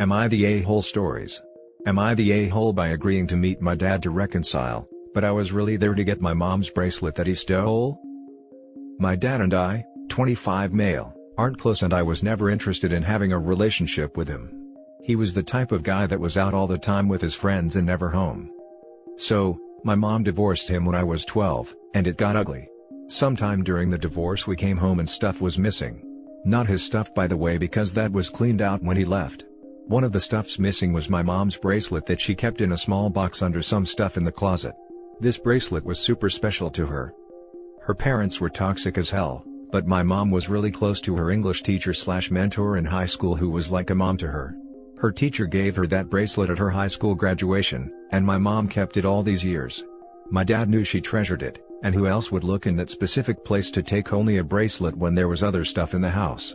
Am I the a-hole stories? Am I the a-hole by agreeing to meet my dad to reconcile, but I was really there to get my mom's bracelet that he stole? My dad and I, 25 male, aren't close and I was never interested in having a relationship with him. He was the type of guy that was out all the time with his friends and never home. So, my mom divorced him when I was 12, and it got ugly. Sometime during the divorce we came home and stuff was missing. Not his stuff by the way, because that was cleaned out when he left. One of the stuffs missing was my mom's bracelet that she kept in a small box under some stuff in the closet. This bracelet was super special to her. Her parents were toxic as hell, but my mom was really close to her English teacher/mentor in high school who was like a mom to her. Her teacher gave her that bracelet at her high school graduation, and my mom kept it all these years. My dad knew she treasured it, and who else would look in that specific place to take only a bracelet when there was other stuff in the house?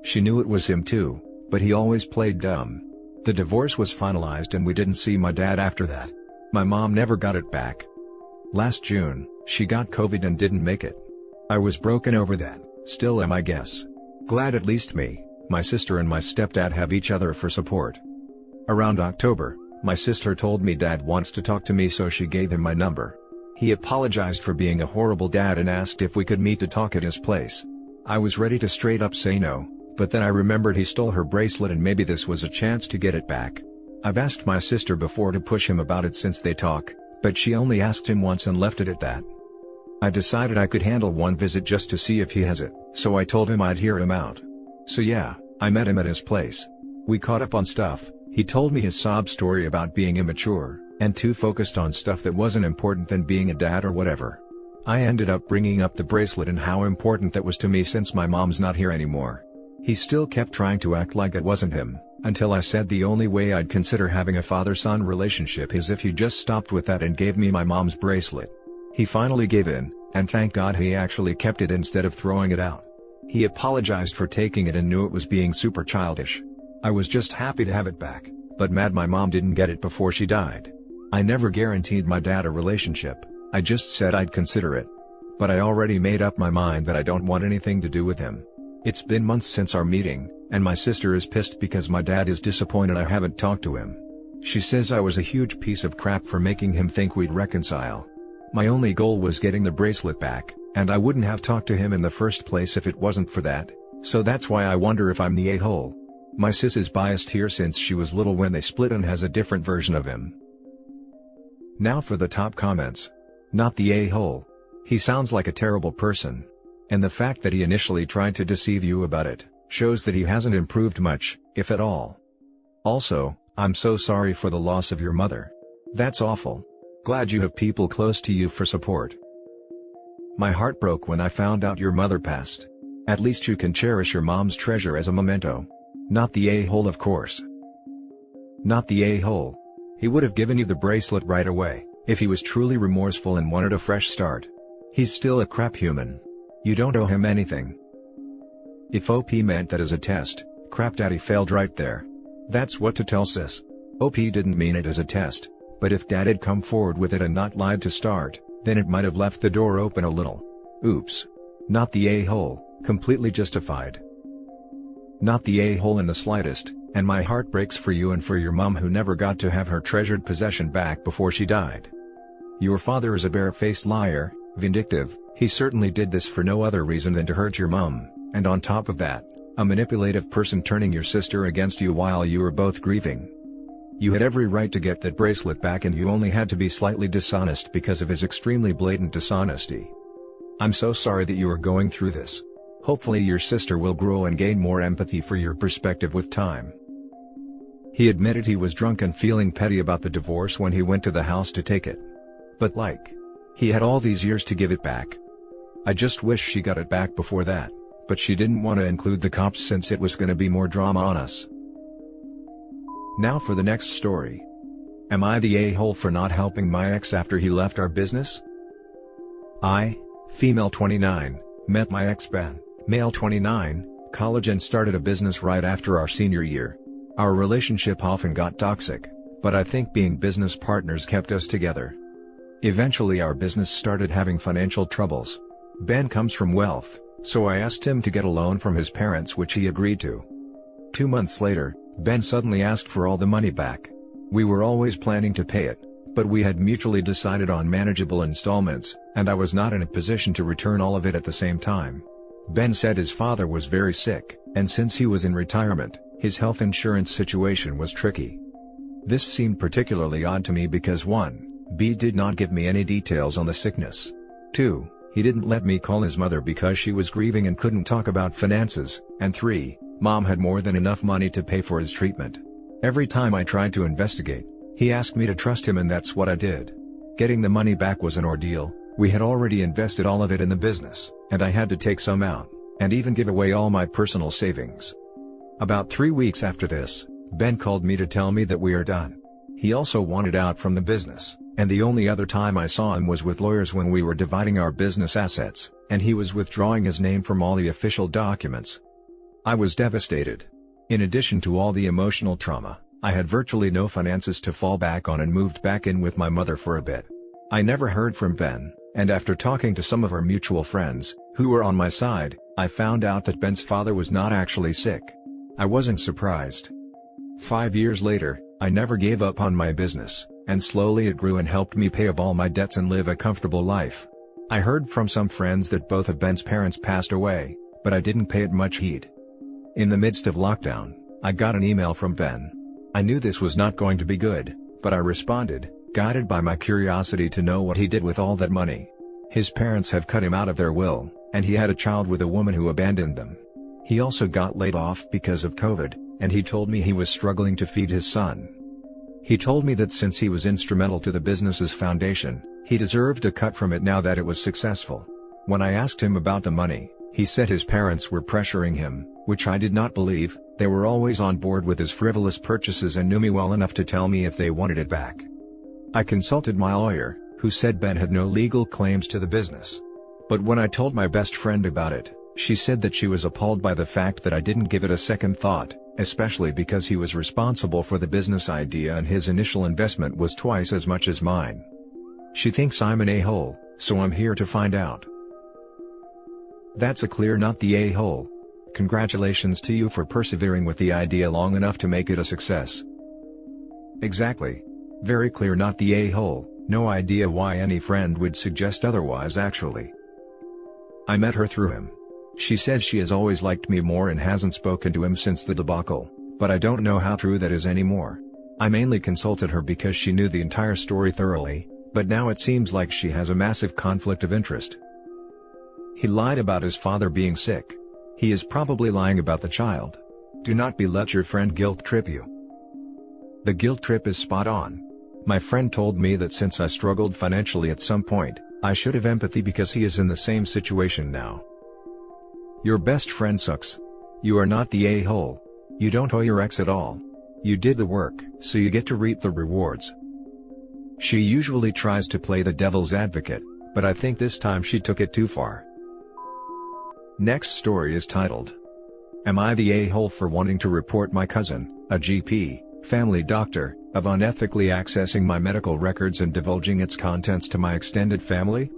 She knew it was him too, but he always played dumb. The divorce was finalized and we didn't see my dad after that. My mom never got it back. Last June, she got COVID and didn't make it. I was broken over that, still am I guess. Glad at least me, my sister and my stepdad have each other for support. Around October, my sister told me dad wants to talk to me, so she gave him my number. He apologized for being a horrible dad and asked if we could meet to talk at his place. I was ready to straight up say no, but then I remembered he stole her bracelet and maybe this was a chance to get it back. I've asked my sister before to push him about it since they talk, but she only asked him once and left it at that. I decided I could handle one visit just to see if he has it, so I told him I'd hear him out. So yeah, I met him at his place. We caught up on stuff. He told me his sob story about being immature, and too focused on stuff that wasn't important than being a dad or whatever. I ended up bringing up the bracelet and how important that was to me since my mom's not here anymore. He still kept trying to act like it wasn't him, until I said the only way I'd consider having a father-son relationship is if he just stopped with that and gave me my mom's bracelet. He finally gave in, and thank God he actually kept it instead of throwing it out. He apologized for taking it and knew it was being super childish. I was just happy to have it back, but mad my mom didn't get it before she died. I never guaranteed my dad a relationship, I just said I'd consider it. But I already made up my mind that I don't want anything to do with him. It's been months since our meeting, and my sister is pissed because my dad is disappointed I haven't talked to him. She says I was a huge piece of crap for making him think we'd reconcile. My only goal was getting the bracelet back, and I wouldn't have talked to him in the first place if it wasn't for that, so that's why I wonder if I'm the a-hole. My sis is biased here since she was little when they split and has a different version of him. Now for the top comments. Not the a-hole. He sounds like a terrible person. And the fact that he initially tried to deceive you about it, shows that he hasn't improved much, if at all. Also, I'm so sorry for the loss of your mother. That's awful. Glad you have people close to you for support. My heart broke when I found out your mother passed. At least you can cherish your mom's treasure as a memento. Not the a-hole of course. Not the a-hole. He would have given you the bracelet right away, if he was truly remorseful and wanted a fresh start. He's still a crap human. You don't owe him anything. If OP meant that as a test, crap daddy failed right there. That's what to tell sis. OP didn't mean it as a test, but if dad had come forward with it and not lied to start, then it might have left the door open a little. Oops. Not the a-hole, completely justified. Not the a-hole in the slightest, and my heart breaks for you and for your mom who never got to have her treasured possession back before she died. Your father is a bare-faced liar, vindictive. He certainly did this for no other reason than to hurt your mom, and on top of that, a manipulative person turning your sister against you while you were both grieving. You had every right to get that bracelet back and you only had to be slightly dishonest because of his extremely blatant dishonesty. I'm so sorry that you are going through this. Hopefully your sister will grow and gain more empathy for your perspective with time. He admitted he was drunk and feeling petty about the divorce when he went to the house to take it. But he had all these years to give it back. I just wish she got it back before that, but she didn't want to include the cops since it was gonna be more drama on us. Now for the next story. Am I the a-hole for not helping my ex after he left our business? I, female 29, met my ex-Ben, male 29, college and started a business right after our senior year. Our relationship often got toxic, but I think being business partners kept us together. Eventually our business started having financial troubles. Ben comes from wealth, so I asked him to get a loan from his parents which he agreed to. 2 months later, Ben suddenly asked for all the money back. We were always planning to pay it, but we had mutually decided on manageable installments, and I was not in a position to return all of it at the same time. Ben said his father was very sick, and since he was in retirement, his health insurance situation was tricky. This seemed particularly odd to me because 1. B did not give me any details on the sickness. 2. He didn't let me call his mother because she was grieving and couldn't talk about finances, and 3. Mom had more than enough money to pay for his treatment. Every time I tried to investigate, he asked me to trust him, and that's what I did. Getting the money back was an ordeal. We had already invested all of it in the business, and I had to take some out, and even give away all my personal savings. About 3 weeks after this, Ben called me to tell me that we are done. He also wanted out from the business, and the only other time I saw him was with lawyers when we were dividing our business assets, and he was withdrawing his name from all the official documents. I was devastated. In addition to all the emotional trauma, I had virtually no finances to fall back on and moved back in with my mother for a bit. I never heard from Ben, and after talking to some of our mutual friends, who were on my side, I found out that Ben's father was not actually sick. I wasn't surprised. 5 years later, I never gave up on my business, and slowly it grew and helped me pay off all my debts and live a comfortable life. I heard from some friends that both of Ben's parents passed away, but I didn't pay it much heed. In the midst of lockdown, I got an email from Ben. I knew this was not going to be good, but I responded, guided by my curiosity to know what he did with all that money. His parents have cut him out of their will, and he had a child with a woman who abandoned them. He also got laid off because of COVID, and he told me he was struggling to feed his son. He told me that since he was instrumental to the business's foundation, he deserved a cut from it now that it was successful. When I asked him about the money, he said his parents were pressuring him, which I did not believe. They were always on board with his frivolous purchases and knew me well enough to tell me if they wanted it back. I consulted my lawyer, who said Ben had no legal claims to the business. But when I told my best friend about it, she said that she was appalled by the fact that I didn't give it a second thought, especially because he was responsible for the business idea and his initial investment was twice as much as mine. She thinks I'm an a-hole, so I'm here to find out. That's a clear not the a-hole. Congratulations to you for persevering with the idea long enough to make it a success. Exactly. Very clear not the a-hole, no idea why any friend would suggest otherwise actually. I met her through him. She says she has always liked me more and hasn't spoken to him since the debacle, but I don't know how true that is anymore. I mainly consulted her because she knew the entire story thoroughly, but now it seems like she has a massive conflict of interest. He lied about his father being sick. He is probably lying about the child. Do not let your friend guilt trip you. The guilt trip is spot on. My friend told me that since I struggled financially at some point, I should have empathy because he is in the same situation now. Your best friend sucks. You are not the a-hole. You don't owe your ex at all. You did the work, so you get to reap the rewards. She usually tries to play the devil's advocate, but I think this time she took it too far. Next story is titled, Am I the a-hole for wanting to report my cousin, a GP, family doctor, of unethically accessing my medical records and divulging its contents to my extended family?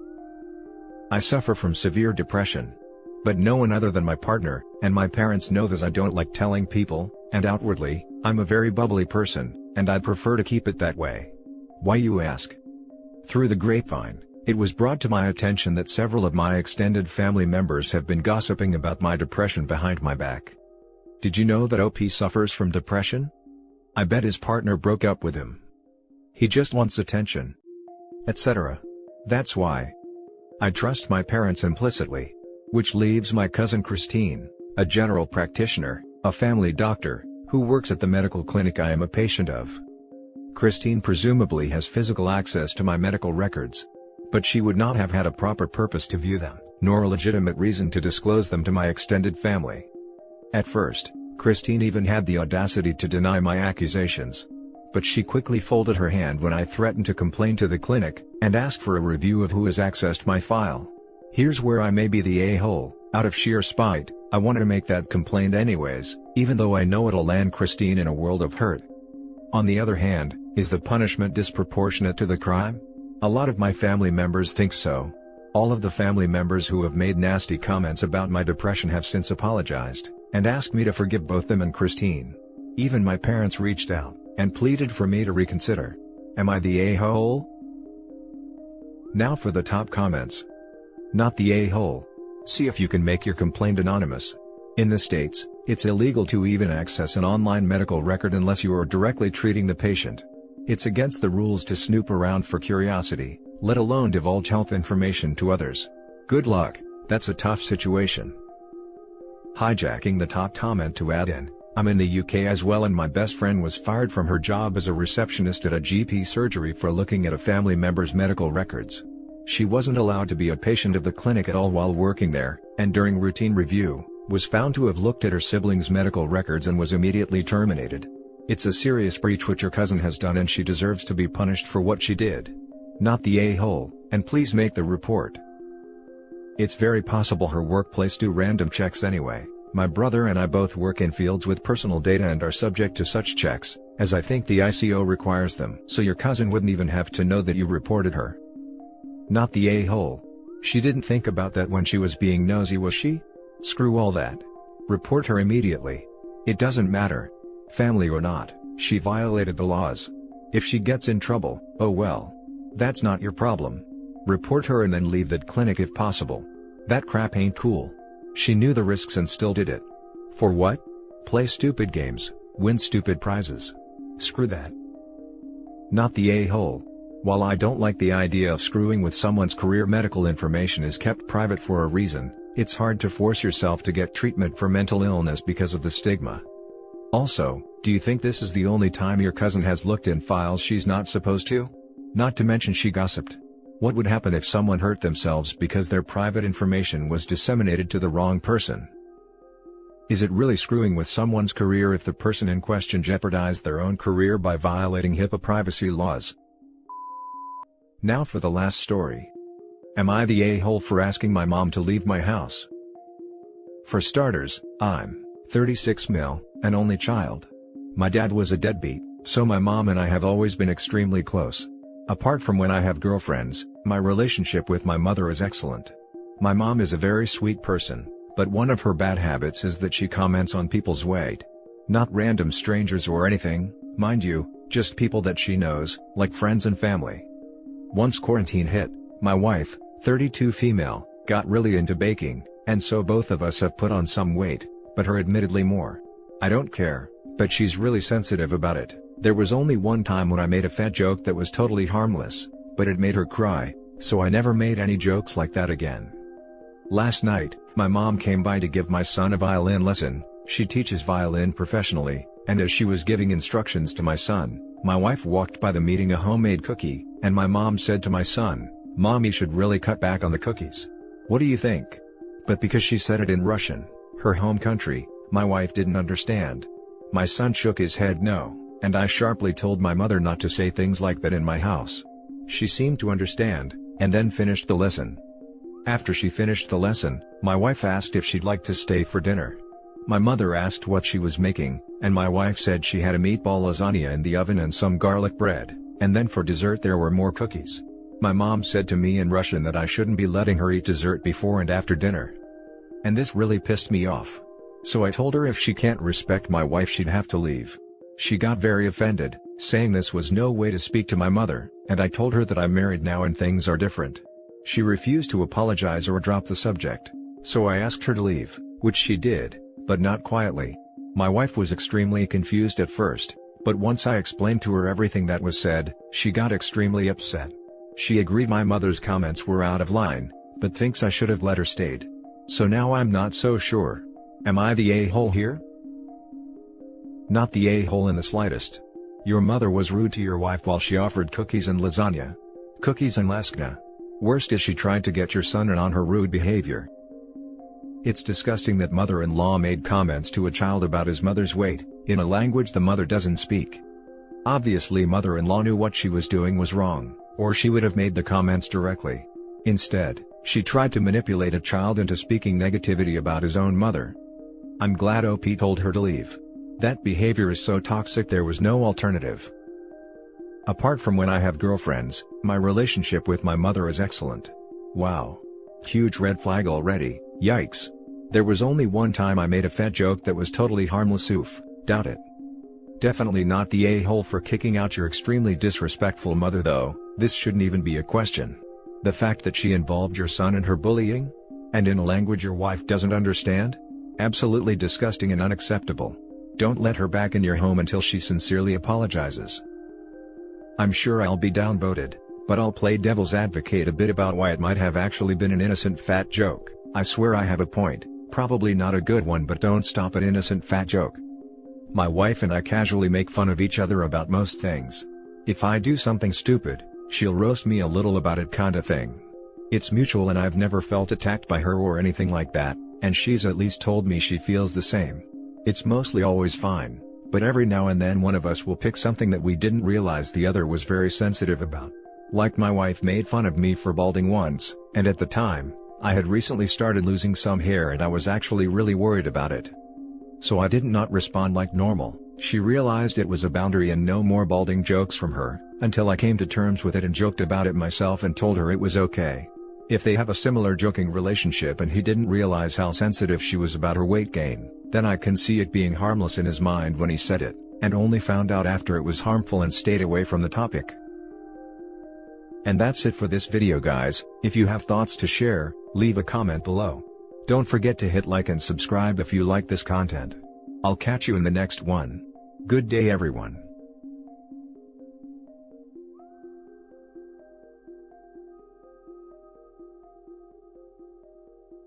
I suffer from severe depression. But no one other than my partner, and my parents know this. I don't like telling people, and outwardly, I'm a very bubbly person, and I'd prefer to keep it that way. Why, you ask? Through the grapevine, it was brought to my attention that several of my extended family members have been gossiping about my depression behind my back. Did you know that OP suffers from depression? I bet his partner broke up with him. He just wants attention, etc. That's why I trust my parents implicitly. Which leaves my cousin Christine, a general practitioner, a family doctor, who works at the medical clinic I am a patient of. Christine presumably has physical access to my medical records. But she would not have had a proper purpose to view them, nor a legitimate reason to disclose them to my extended family. At first, Christine even had the audacity to deny my accusations. But she quickly folded her hand when I threatened to complain to the clinic, and ask for a review of who has accessed my file. Here's where I may be the a-hole. Out of sheer spite, I wanted to make that complaint anyways, even though I know it'll land Christine in a world of hurt. On the other hand, is the punishment disproportionate to the crime? A lot of my family members think so. All of the family members who have made nasty comments about my depression have since apologized, and asked me to forgive both them and Christine. Even my parents reached out and pleaded for me to reconsider. Am I the a-hole? Now for the top comments. Not the a-hole. See if you can make your complaint anonymous. In the States, it's illegal to even access an online medical record unless you are directly treating the patient. It's against the rules to snoop around for curiosity, let alone divulge health information to others. Good luck, that's a tough situation. Hijacking the top comment to add in, I'm in the UK as well and my best friend was fired from her job as a receptionist at a GP surgery for looking at a family member's medical records. She wasn't allowed to be a patient of the clinic at all while working there, and during routine review, was found to have looked at her siblings' medical records and was immediately terminated. It's a serious breach which her cousin has done and she deserves to be punished for what she did. Not the a-hole, and please make the report. It's very possible her workplace do random checks anyway. My brother and I both work in fields with personal data and are subject to such checks, as I think the ICO requires them. So your cousin wouldn't even have to know that you reported her. Not the a-hole. She didn't think about that when she was being nosy, was she? Screw all that. Report her immediately. It doesn't matter. Family or not, she violated the laws. If she gets in trouble, oh well. That's not your problem. Report her and then leave that clinic if possible. That crap ain't cool. She knew the risks and still did it. For what? Play stupid games, win stupid prizes. Screw that. Not the a-hole. While I don't like the idea of screwing with someone's career, medical information is kept private for a reason. It's hard to force yourself to get treatment for mental illness because of the stigma. Also, do you think this is the only time your cousin has looked in files she's not supposed to? Not to mention she gossiped. What would happen if someone hurt themselves because their private information was disseminated to the wrong person? Is it really screwing with someone's career if the person in question jeopardized their own career by violating HIPAA privacy laws? Now for the last story. Am I the a-hole for asking my mom to leave my house? For starters, I'm 36 mil, an only child. My dad was a deadbeat, so my mom and I have always been extremely close. Apart from when I have girlfriends, my relationship with my mother is excellent. My mom is a very sweet person, but one of her bad habits is that she comments on people's weight. Not random strangers or anything, mind you, just people that she knows, like friends and family. Once quarantine hit, my wife, 32 female, got really into baking, and so both of us have put on some weight, but her admittedly more. I don't care, but she's really sensitive about it. There was only one time when I made a fat joke that was totally harmless, but it made her cry, so I never made any jokes like that again. Last night, my mom came by to give my son a violin lesson. She teaches violin professionally, and as she was giving instructions to my son, my wife walked by them eating a homemade cookie, and my mom said to my son, "Mom, you should really cut back on the cookies. What do you think?" But because she said it in Russian, her home country, my wife didn't understand. My son shook his head no, and I sharply told my mother not to say things like that in my house. She seemed to understand, and then finished the lesson. After she finished the lesson, my wife asked if she'd like to stay for dinner. My mother asked what she was making, and my wife said she had a meatball lasagna in the oven and some garlic bread, and then for dessert there were more cookies. My mom said to me in Russian that I shouldn't be letting her eat dessert before and after dinner. And this really pissed me off. So I told her if she can't respect my wife she'd have to leave. She got very offended, saying this was no way to speak to my mother, and I told her that I'm married now and things are different. She refused to apologize or drop the subject, so I asked her to leave, which she did, but not quietly. My wife was extremely confused at first, but once I explained to her everything that was said, she got extremely upset. She agreed my mother's comments were out of line, but thinks I should have let her stayed. So now I'm not so sure. Am I the a-hole here? Not the a-hole in the slightest. Your mother was rude to your wife while she offered cookies and lasagna. Cookies and lasagna. Worst is she tried to get your son in on her rude behavior. It's disgusting that mother-in-law made comments to a child about his mother's weight, in a language the mother doesn't speak. Obviously mother-in-law knew what she was doing was wrong, or she would have made the comments directly. Instead, she tried to manipulate a child into speaking negativity about his own mother. I'm glad OP told her to leave. That behavior is so toxic there was no alternative. Apart from when I have girlfriends, my relationship with my mother is excellent. Wow. Huge red flag already, yikes. There was only one time I made a fat joke that was totally harmless, oof, doubt it. Definitely not the a-hole for kicking out your extremely disrespectful mother though, this shouldn't even be a question. The fact that she involved your son in her bullying? And in a language your wife doesn't understand? Absolutely disgusting and unacceptable. Don't let her back in your home until she sincerely apologizes. I'm sure I'll be downvoted, but I'll play devil's advocate a bit about why it might have actually been an innocent fat joke. I swear I have a point, probably not a good one, but don't stop at innocent fat joke. My wife and I casually make fun of each other about most things. If I do something stupid, she'll roast me a little about it kinda thing. It's mutual and I've never felt attacked by her or anything like that, and she's at least told me she feels the same. It's mostly always fine, but every now and then one of us will pick something that we didn't realize the other was very sensitive about. Like my wife made fun of me for balding once, and at the time, I had recently started losing some hair and I was actually really worried about it. So I did not respond like normal. She realized it was a boundary and no more balding jokes from her, until I came to terms with it and joked about it myself and told her it was okay. If they have a similar joking relationship and he didn't realize how sensitive she was about her weight gain, then I can see it being harmless in his mind when he said it, and only found out after it was harmful and stayed away from the topic. And that's it for this video guys. If you have thoughts to share, leave a comment below. Don't forget to hit like and subscribe if you like this content. I'll catch you in the next one. Good day everyone.